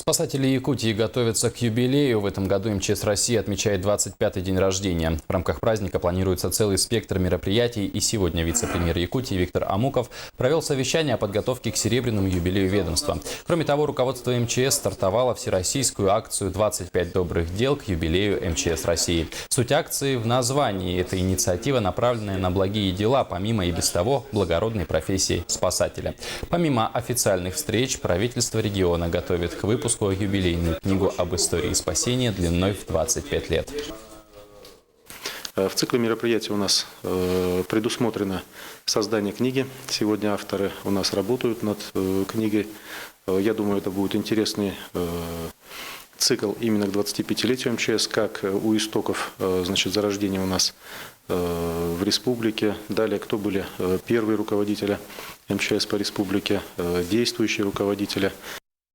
Спасатели Якутии готовятся к юбилею. В этом году МЧС России отмечает 25-й день рождения. В рамках праздника планируется целый спектр мероприятий. И сегодня вице-премьер Якутии Виктор Амуков провел совещание о подготовке к серебряному юбилею ведомства. Кроме того, руководство МЧС стартовало всероссийскую акцию «25 добрых дел к юбилею МЧС России». Суть акции в названии. Эта инициатива, направленная на благие дела, помимо и без того благородной профессии спасателя. Помимо официальных встреч, правительство региона готовит к выпуску юбилейную книгу об истории спасения длиной в 25 лет. В цикле мероприятий у нас предусмотрено создание книги. Сегодня авторы у нас работают над книгой. Я думаю, это будет интересный цикл именно к 25-летию МЧС, как у истоков зарождения у нас в республике. Далее, кто были первые руководители МЧС по республике, действующие руководители.